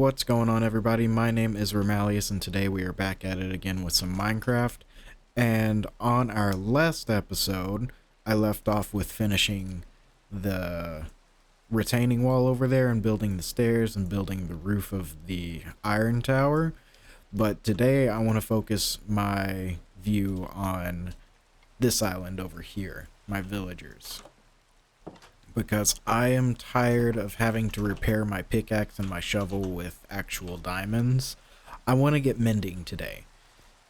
What's going on, everybody? My name is Romalius, and today we are back at it again with some Minecraft. And on our last episode, I left off with finishing the retaining wall over there and building the stairs and building the roof of the iron tower. But today I want to focus my view on this island over here, my villagers, because I am tired of having to repair my pickaxe and my shovel with actual diamonds. I want to get mending today.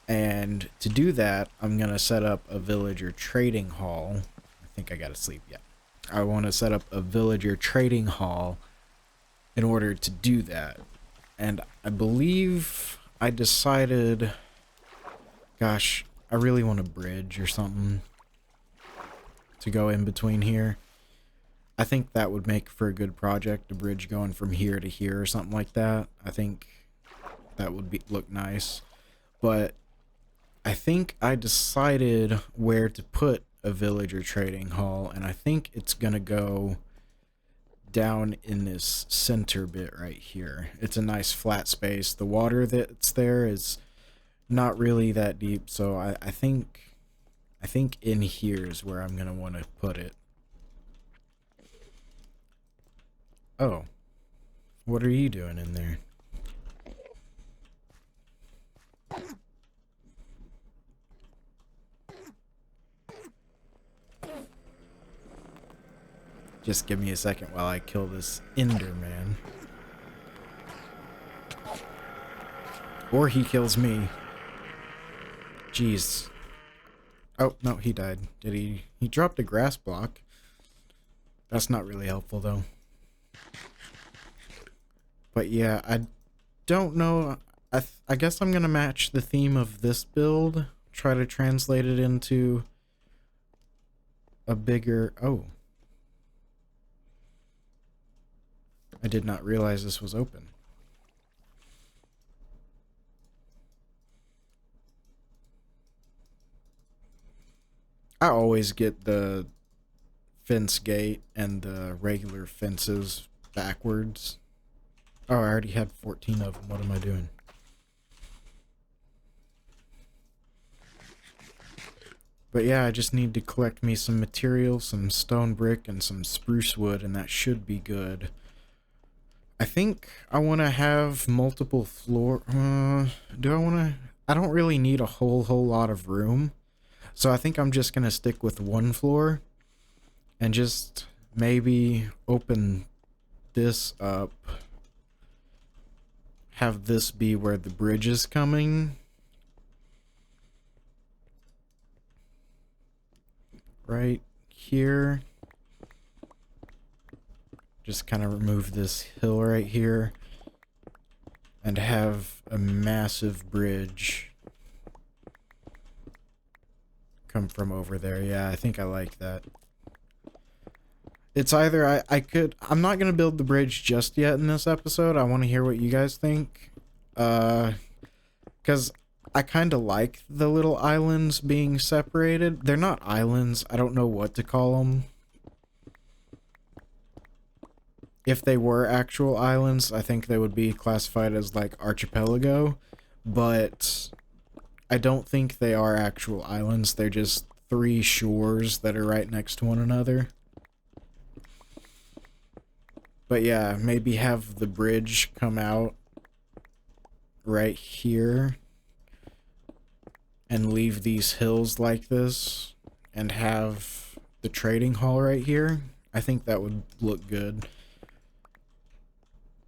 And to do that, I'm going to set up a villager trading hall. I think I got to sleep yet. I want to set up a villager trading hall in order to do that. And I believe I decided, gosh, I really want a bridge or something to go in between here. I think that would make for a good project, a bridge going from here to here or something like that. I think that would look nice. But I think I decided where to put a villager trading hall, and I think it's going to go down in this center bit right here. It's a nice flat space. The water that's there is not really that deep, so I think in here is where I'm going to want to put it. Oh, what are you doing in there? Just give me a second while I kill this Enderman. Or he kills me. Jeez. Oh, no, he died. Did he? He dropped a grass block. That's not really helpful, though. But yeah, I don't know. I guess I'm going to match the theme of this build. Try to translate it into a bigger... Oh. I did not realize this was open. I always get the fence gate and the regular fences backwards. Oh, I already had 14 of them. What am I doing? But yeah, I just need to collect me some material, some stone brick, and some spruce wood, and that should be good. I think I want to have multiple floor... do I want to... I don't really need a whole lot of room. So I think I'm just going to stick with one floor. And just maybe open this up. Have this be where the bridge is coming. Right here. Just kind of remove this hill right here. And have a massive bridge come from over there. Yeah, I think I like that. It's either I'm not going to build the bridge just yet in this episode. I want to hear what you guys think. Because I kind of like the little islands being separated. They're not islands. I don't know what to call them. If they were actual islands, I think they would be classified as like archipelago. But I don't think they are actual islands. They're just three shores that are right next to one another. But yeah, maybe have the bridge come out right here and leave these hills like this and have the trading hall right here. I think that would look good.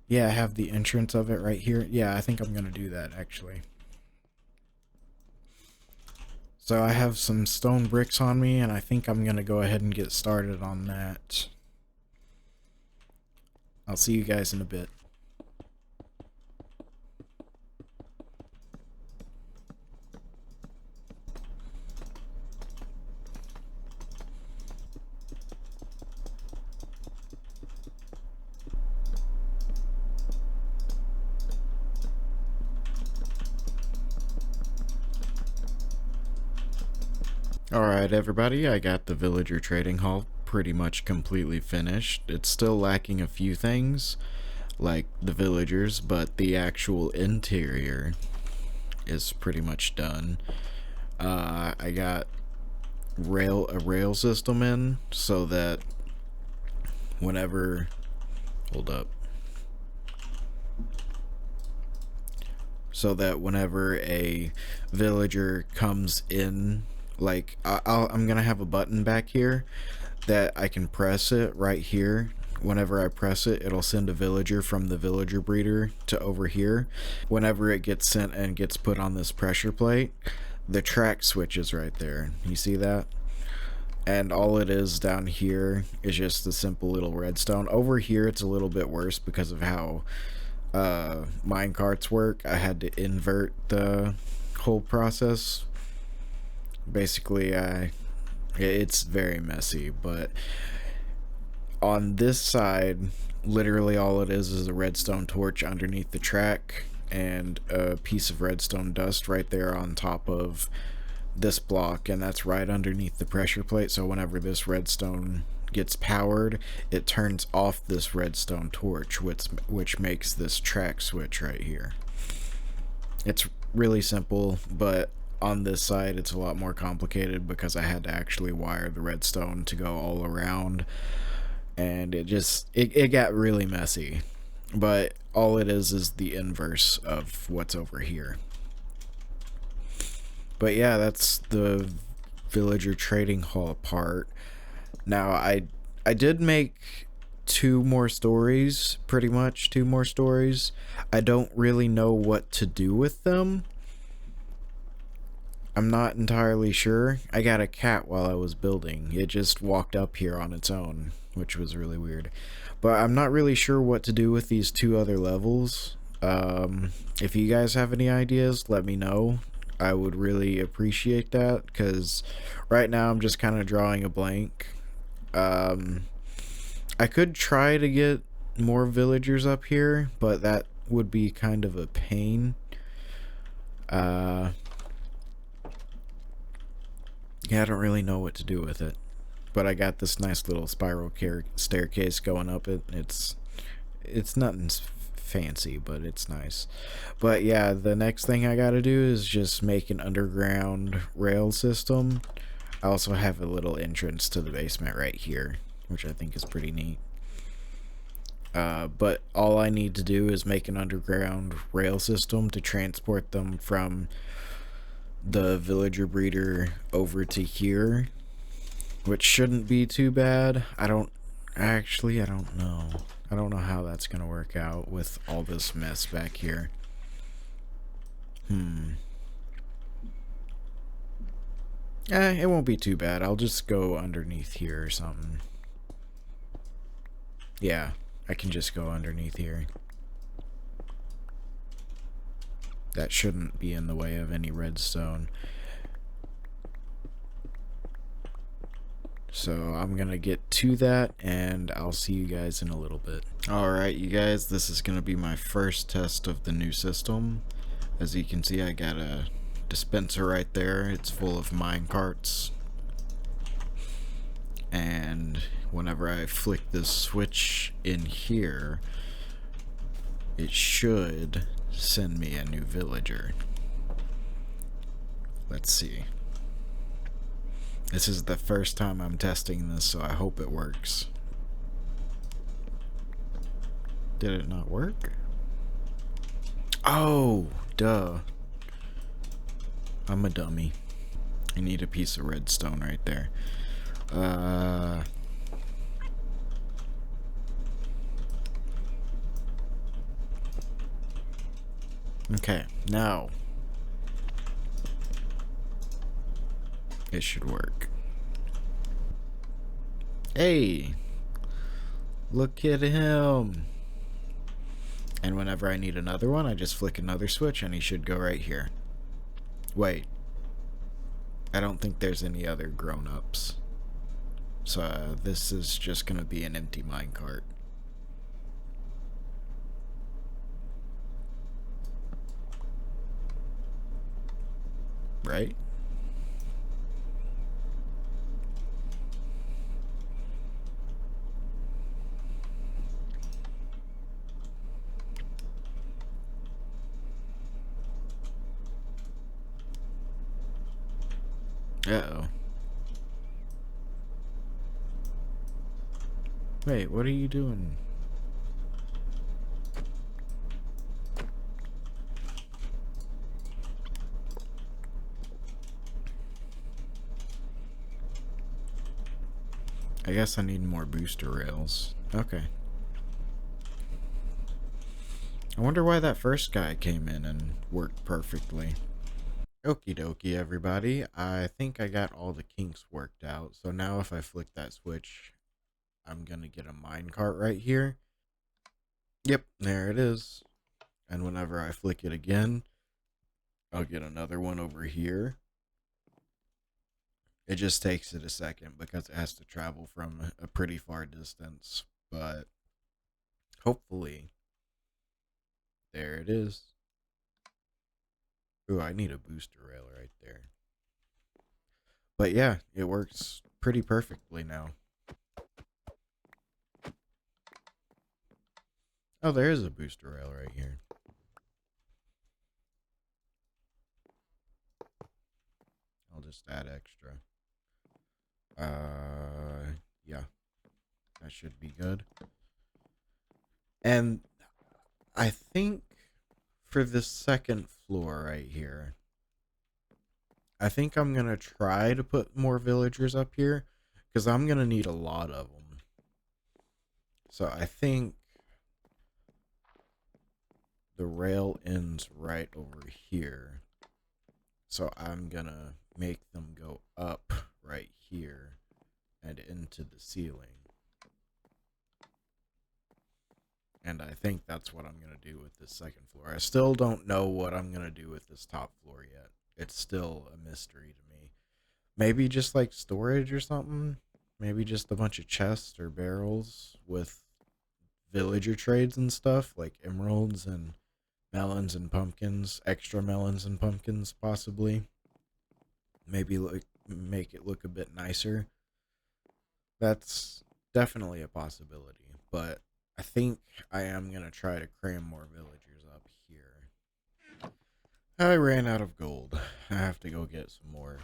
Yeah, have the entrance of it right here. Yeah, I think I'm going to do that actually. So I have some stone bricks on me, and I think I'm going to go ahead and get started on that. I'll see you guys in a bit. Alright everybody, I got the villager trading hall pretty much completely finished. It's still lacking a few things. like the villagers, but the actual interior is pretty much done. I got a rail system in so that whenever hold up so that whenever a villager comes in, like I'm gonna have a button back here that I can press it right here. Whenever I press it, it'll send a villager from the villager breeder to over here. Whenever it gets sent and gets put on this pressure plate, the track switches right there. You see that? And all it is down here is just a simple little redstone. Over here it's a little bit worse because of how mine carts work. I had to invert the whole process. Basically, it's very messy, but on this side, literally all it is a redstone torch underneath the track and a piece of redstone dust right there on top of this block, and that's right underneath the pressure plate. So whenever this redstone gets powered, it turns off this redstone torch, which makes this track switch right here. It's really simple, but on this side it's a lot more complicated because I had to actually wire the redstone to go all around, and it got really messy. But all it is the inverse of what's over here. But yeah, that's the villager trading hall part. Now I did make two more stories, pretty much two more stories. I don't really know what to do with them. I'm not entirely sure. I got a cat while I was building. It just walked up here on its own, which was really weird. But I'm not really sure what to do with these two other levels. If you guys have any ideas, let me know. I would really appreciate that, because right now I'm just kind of drawing a blank. I could try to get more villagers up here, but that would be kind of a pain. Yeah, I don't really know what to do with it. But I got this nice little spiral staircase going up it. It's nothing fancy, but it's nice. But yeah, the next thing I gotta do is just make an underground rail system. I also have a little entrance to the basement right here, which I think is pretty neat. But all I need to do is make an underground rail system to transport them from the villager breeder over to here, which shouldn't be too bad. I don't know. I don't know how that's gonna work out with all this mess back here. It won't be too bad. I'll just go underneath here or something. Yeah, I can just go underneath here. That shouldn't be in the way of any redstone. So I'm gonna get to that, and I'll see you guys in a little bit. Alright, you guys, this is gonna be my first test of the new system. As you can see, I got a dispenser right there. It's full of mine carts. And whenever I flick this switch in here, it should send me a new villager. Let's see. This is the first time I'm testing this, so I hope it works. Did it not work? Oh, duh. I'm a dummy. I need a piece of redstone right there. Okay, now it should work. Hey, look at him. And whenever I need another one, I just flick another switch and he should go right here. Wait, I don't think there's any other grown-ups. So this is just gonna be an empty minecart. Right? Uh-oh. Wait, what are you doing? I guess I need more booster rails. Okay. I wonder why that first guy came in and worked perfectly. Okie dokie, everybody. I think I got all the kinks worked out. So now if I flick that switch, I'm going to get a minecart right here. Yep, there it is. And whenever I flick it again, I'll get another one over here. It just takes it a second because it has to travel from a pretty far distance. But hopefully, there it is. Ooh, I need a booster rail right there. But yeah, it works pretty perfectly now. Oh, there is a booster rail right here. I'll just add extra. Yeah, that should be good. And I think for the second floor right here, I think I'm going to try to put more villagers up here because I'm going to need a lot of them. So I think the rail ends right over here. So I'm going to make them go up right here and into the ceiling. And I think that's what I'm going to do with this second floor. I still don't know what I'm going to do with this top floor yet. It's still a mystery to me. Maybe just like storage or something. Maybe just a bunch of chests or barrels with villager trades and stuff like emeralds and melons and pumpkins, extra melons and pumpkins possibly. Maybe like make it look a bit nicer. That's definitely a possibility, but I think I am going to try to cram more villagers up here. I ran out of gold. I have to go get some more.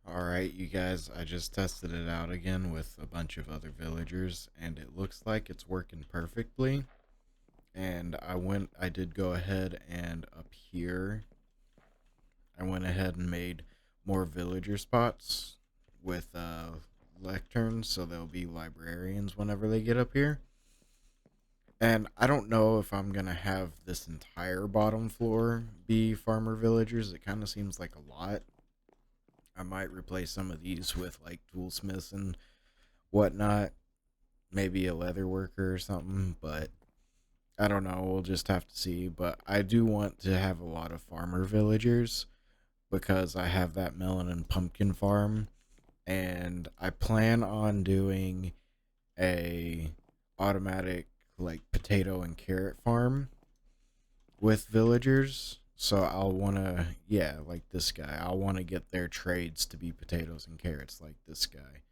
Alright, you guys, I just tested it out again with a bunch of other villagers, and it looks like it's working perfectly. And I did go ahead and up here, I went ahead and made more villager spots with lecterns, so there'll be librarians whenever they get up here. And I don't know if I'm gonna have this entire bottom floor be farmer villagers. It kind of seems like a lot. I might replace some of these with like toolsmiths and whatnot. Maybe a leather worker or something, but I don't know. We'll just have to see. But I do want to have a lot of farmer villagers because I have that melon and pumpkin farm, and I plan on doing a automatic like potato and carrot farm with villagers. So I'll want to, yeah, like this guy. I'll want to get their trades to be potatoes and carrots like this guy.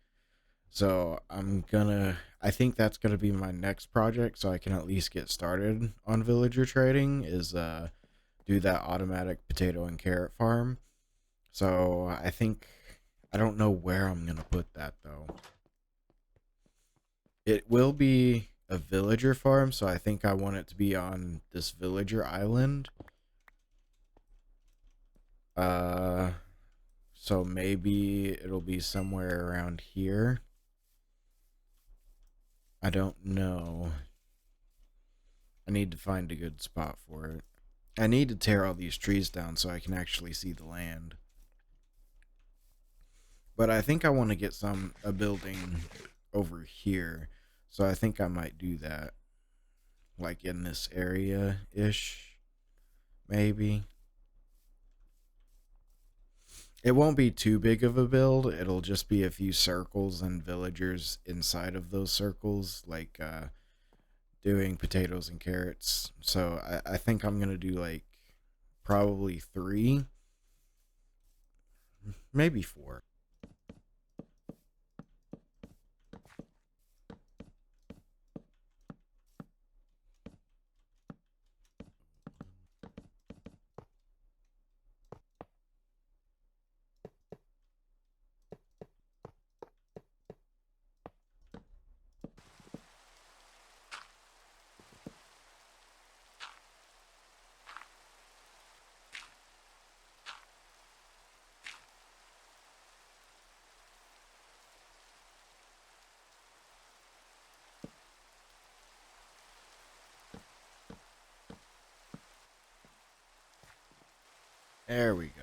So I think that's gonna be my next project, so I can at least get started on villager trading. Is do that automatic potato and carrot farm. So I don't know where I'm gonna put that though. It will be a villager farm, so I think I want it to be on this villager island. Uh, so maybe it'll be somewhere around here. I don't know. I need to find a good spot for it. I need to tear all these trees down so I can actually see the land. But I think I want to get a building over here. So I think I might do that. Like in this area ish. Maybe. It won't be too big of a build. It'll just be a few circles and villagers inside of those circles, like doing potatoes and carrots. So I think I'm gonna do like probably three, maybe 4. There we go.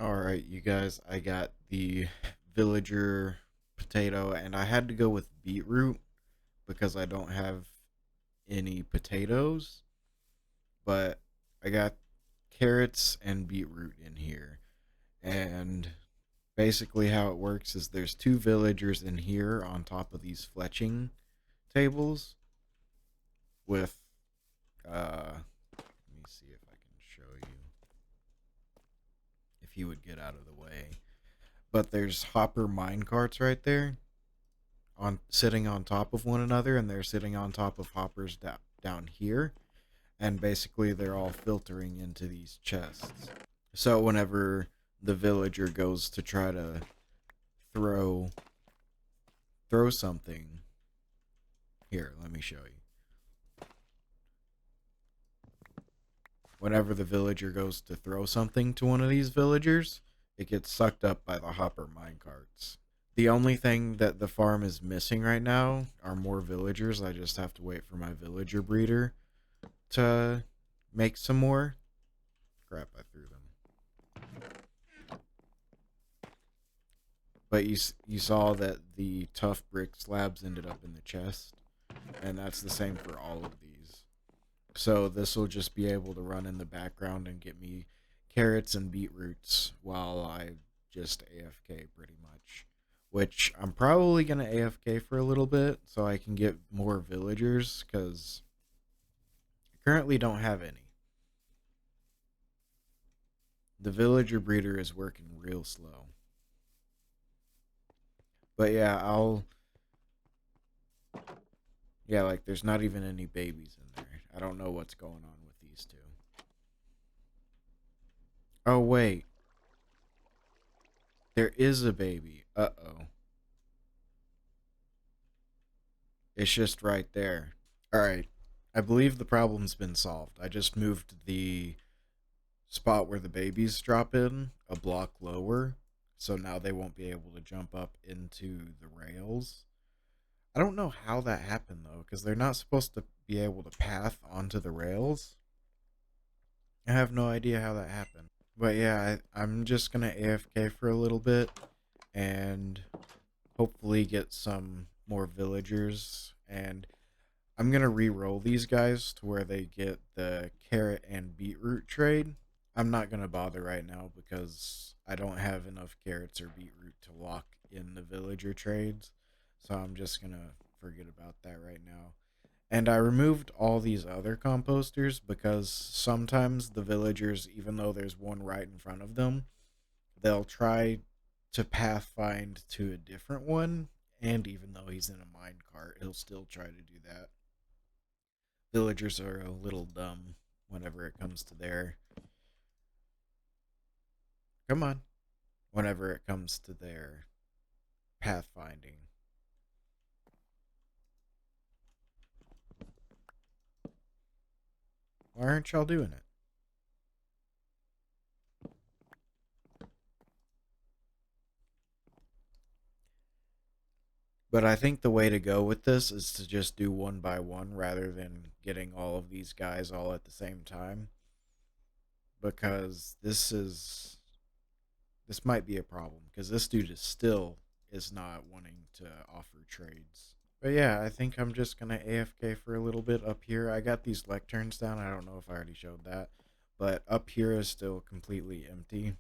Alright, you guys, I got the villager potato, and I had to go with beetroot because I don't have any potatoes, but I got carrots and beetroot in here. And basically, how it works is there's 2 villagers in here on top of these fletching tables with, let me see if I can show you, if you would get out of the way. But there's hopper mine carts right there on sitting on top of one another, and they're sitting on top of hoppers down here, and basically they're all filtering into these chests. So whenever the villager goes to try to throw something, here, let me show you. Whenever the villager goes to throw something to one of these villagers, it gets sucked up by the hopper minecarts. The only thing that the farm is missing right now are more villagers. I just have to wait for my villager breeder to make some more. Crap, I threw them. But you saw that the tough brick slabs ended up in the chest, and that's the same for all of these. So this will just be able to run in the background and get me carrots and beetroots while I just AFK pretty much. Which I'm probably going to AFK for a little bit so I can get more villagers because I currently don't have any. The villager breeder is working real slow. But yeah, yeah, like there's not even any babies in there. I don't know what's going on with these 2. Oh, wait. There is a baby. Uh-oh. It's just right there. Alright. I believe the problem's been solved. I just moved the spot where the babies drop in a block lower, so now they won't be able to jump up into the rails. I don't know how that happened though, because they're not supposed to be able to path onto the rails. I have no idea how that happened. But yeah, I'm just gonna AFK for a little bit and hopefully get some more villagers, and I'm gonna re-roll these guys to where they get the carrot and beetroot trade. I'm not gonna bother right now because I don't have enough carrots or beetroot to lock in the villager trades, so I'm just gonna forget about that right now. And I removed all these other composters because sometimes the villagers, even though there's one right in front of them, they'll try to pathfind to a different one, and even though he's in a mine cart, he'll still try to do that. Villagers are a little dumb whenever it comes to their come on. Whenever it comes to their pathfinding. Why aren't y'all doing it? But I think the way to go with this is to just do one by one rather than getting all of these guys all at the same time, because this might be a problem because this dude is not wanting to offer trades. But yeah, I think I'm just gonna AFK for a little bit up here. I got these lecterns down. I don't know if I already showed that, but up here is still completely empty.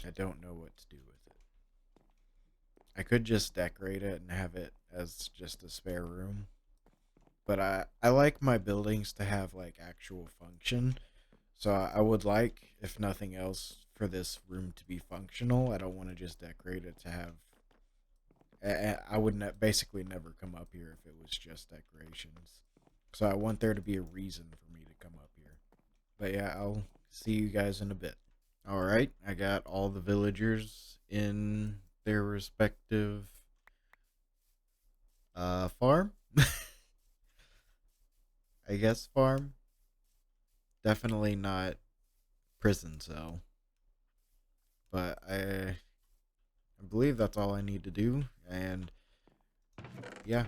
I don't know what to do with it. I could just decorate it and have it as just a spare room. But I like my buildings to have like actual function. So I would like, if nothing else, for this room to be functional. I don't want to just decorate it to have. I would basically never come up here if it was just decorations. So I want there to be a reason for me to come up here. But yeah, I'll see you guys in a bit. All right, I got all the villagers in their respective farm. I guess farm. Definitely not prison cell. But I believe that's all I need to do. And yeah,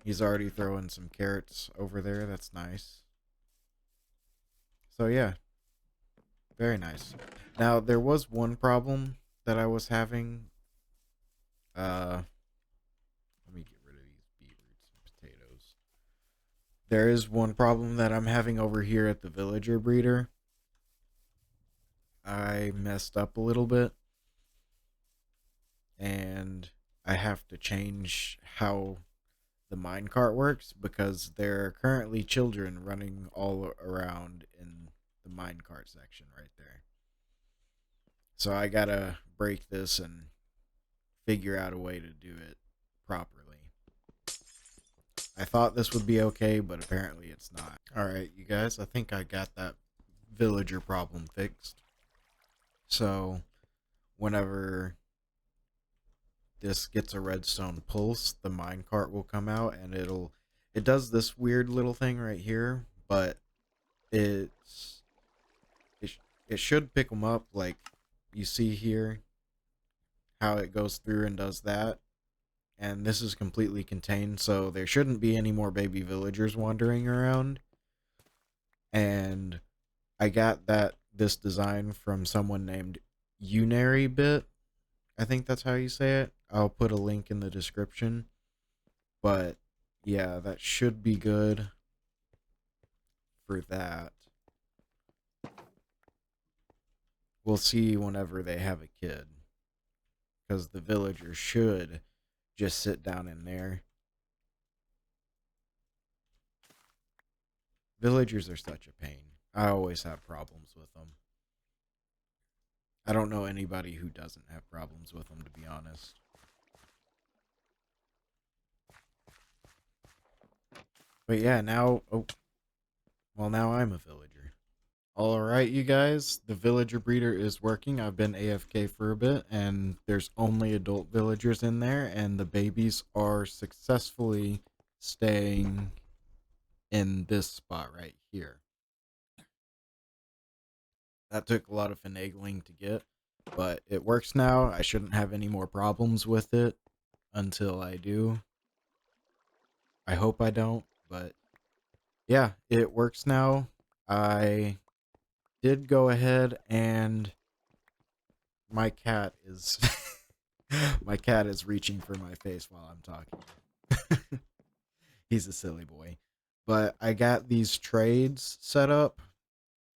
he's already throwing some carrots over there. That's nice. So yeah, very nice. Now there was one problem that I was having. Let me get rid of these beetroots and potatoes. There is one problem that I'm having over here at the villager breeder. I messed up a little bit, and I have to change how the minecart works because there are currently children running all around in the minecart section right there. So I gotta break this and figure out a way to do it properly. I thought this would be okay, but apparently it's not. Alright, you guys, I think I got that villager problem fixed. So, whenever this gets a redstone pulse, the minecart will come out and it does this weird little thing right here, but it's it should pick them up like you see here how it goes through and does that. And this is completely contained, so there shouldn't be any more baby villagers wandering around. And I got this design from someone named Unary Bit. I think that's how you say it. I'll put a link in the description. But yeah, that should be good for that. We'll see whenever they have a kid. Because the villagers should just sit down in there. Villagers are such a pain. I always have problems with them. I don't know anybody who doesn't have problems with them, to be honest. But yeah, now, oh, well, now I'm a villager. All right, you guys, the villager breeder is working. I've been AFK for a bit, and there's only adult villagers in there, and the babies are successfully staying in this spot right here. That took a lot of finagling to get, but it works now. I shouldn't have any more problems with it until I do. I hope I don't, but yeah, it works now. I did go ahead and my cat is my cat is reaching for my face while I'm talking. He's a silly boy. But I got these trades set up.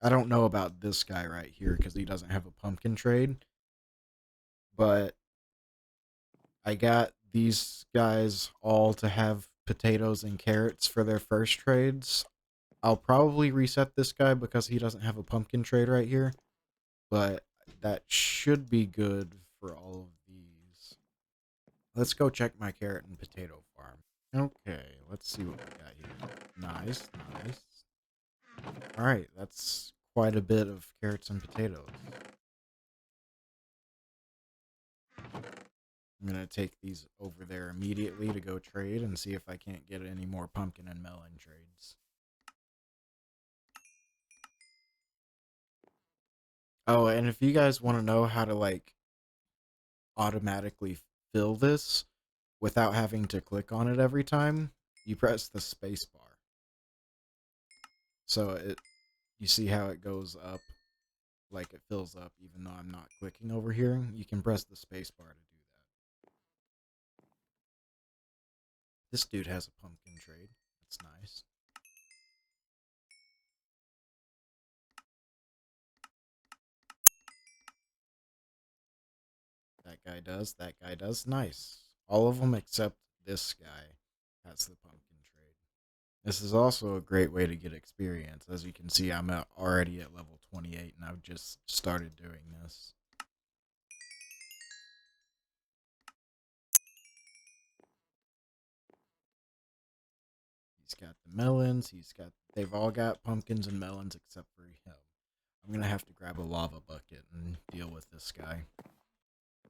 I don't know about this guy right here because he doesn't have a pumpkin trade. But I got these guys all to have potatoes and carrots for their first trades. I'll probably reset this guy because he doesn't have a pumpkin trade right here. But that should be good for all of these. Let's go check my carrot and potato farm. Okay, let's see what we got here. Nice, nice. Alright, that's quite a bit of carrots and potatoes. I'm gonna take these over there immediately to go trade and see if I can't get any more pumpkin and melon trades. Oh, and if you guys want to know how to like automatically fill this without having to click on it every time, you press the space bar. So you see how it goes up, like it fills up even though I'm not clicking over here? You can press the space bar to do that. This dude has a pumpkin trade. That's nice. That guy does. That guy does. Nice. All of them except this guy has the pumpkin trade. This is also a great way to get experience. As you can see, I'm already at level 28 and I've just started doing this. He's got the melons. They've all got pumpkins and melons except for him. I'm going to have to grab a lava bucket and deal with this guy.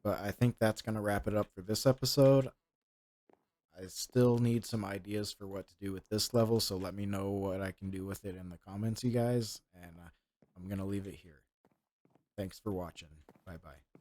But I think that's going to wrap it up for this episode. I still need some ideas for what to do with this level, so let me know what I can do with it in the comments, you guys. And I'm going to leave it here. Thanks for watching. Bye bye.